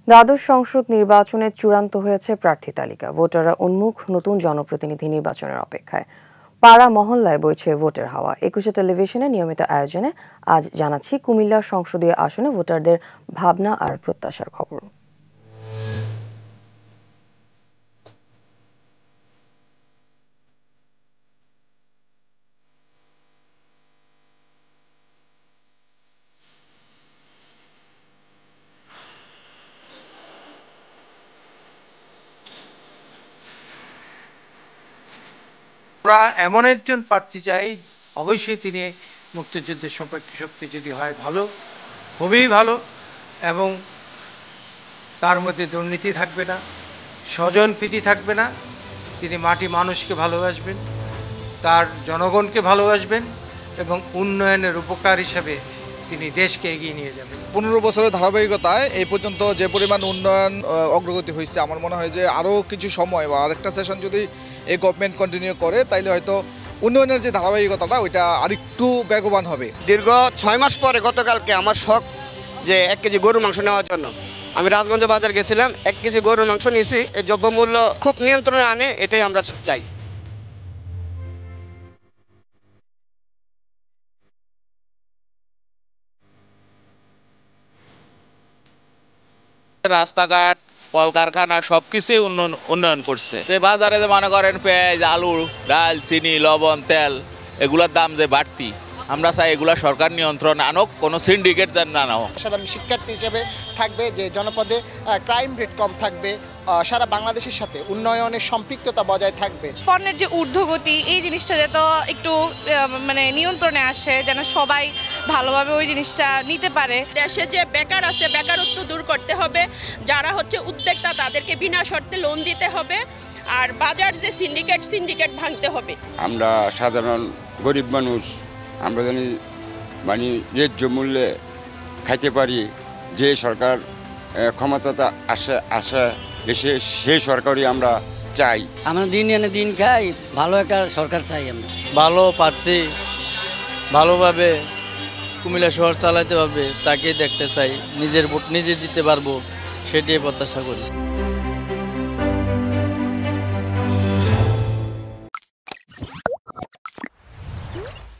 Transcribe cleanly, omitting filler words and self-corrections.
দ্বাদশ সংসদ নির্বাচনে চূড়ান্ত হয়েছে প্রার্থী তালিকা। ভোটাররা উন্মুখ নতুন জনপ্রতিনিধি নির্বাচনের অপেক্ষায়। পাড়া মহল্লায় বইছে ভোটের হাওয়া। ২১ টেলিভিশনের নিয়মিত আয়োজনে আজ জানাচ্ছি কুমিল্লা সংসদীয় আসনে ভোটারদের ভাবনা আর প্রত্যাশার খবর। আমরা এমন একজন প্রার্থী চাই, অবশ্যই তিনি মুক্তিযুদ্ধের সপক্ষে শক্তি যদি হয় ভালো, খুবই ভালো, এবং তার মধ্যে দুর্নীতি থাকবে না, স্বজনপ্রীতি থাকবে না। তিনি মাটি মানুষকে ভালোবাসবেন, তার জনগণকে ভালোবাসবেন এবং উন্নয়নের উপকার হিসেবে তিনি দেশকে এগিয়ে নিয়ে যাবেন। 15 বছরের ধারাবাহিকতায় এই পর্যন্ত যে পরিমাণ উন্নয়ন অগ্রগতি হয়েছে, আমার মনে হয় যে আরও কিছু সময় বা আরেকটা সেশন যদি এই গভর্নমেন্ট কন্টিনিউ করে তাইলে হয়তো উন্নয়নের যে ধারাবাহিকতাটা ওইটা আরেকটু বেগবান হবে। দীর্ঘ 6 মাস পরে গতকালকে আমার শখ যে 1 কেজি গরুর মাংস নেওয়ার জন্য আমি রাজগঞ্জ বাজার গেছিলাম। 1 কেজি গরুর মাংস নিয়েছি। এই দ্রব্যমূল্য খুব নিয়ন্ত্রণে আনে, এটাই আমরা চাই। রাস্তাঘাট, কলকারখানা সবকিছুই উন্নয়ন করছে। যে বাজারে যে মনে করেন পেঁয়াজ, আলু, ডাল, চিনি, লবণ, তেল এগুলোর দাম যে বাড়তি, আমরা চাই এগুলা সরকার নিয়ন্ত্রণ আনুক, কোনো সিন্ডিকেট যেন না হোক। সাধারণ শিক্ষার্থী হিসেবে থাকবে যে জনপদে ক্রাইম রেট কম থাকবে, সারা বাংলাদেশের সাথে উন্নয়নের সম্পৃক্ততা বজায় থাকবে। পণ্যের যে ঊর্ধ্বগতি এই জিনিসটা যাতে একটু মানে নিয়ন্ত্রণে আসে, যেন সবাই ভালোভাবে ওই জিনিসটা নিতে পারে। দেশে যে বেকার আছে বেকারত্ব দূর করতে হবে, যারা হচ্ছে উদ্যোক্তা তাদেরকে বিনা শর্তে লোন দিতে হবে, আর বাজার যে সিন্ডিকেট ভাঙতে হবে। আমরা সাধারণ গরিব মানুষ, আমরা জানি মানে ন্যায্য মূল্যে খাইতে পারি। যে সরকার ক্ষমতাটা আসে এসে সেই সরকারই আমরা চাই। আমরা দিন এনে দিন খাই, ভালো একটা সরকার চাই। আমরা ভালো প্রার্থী ভালোভাবে কুমিল্লা শহর চালাতে পারবে তাকে দেখতে চাই। নিজের ভোট নিজে দিতে পারবো, সেটাই প্রত্যাশা করি।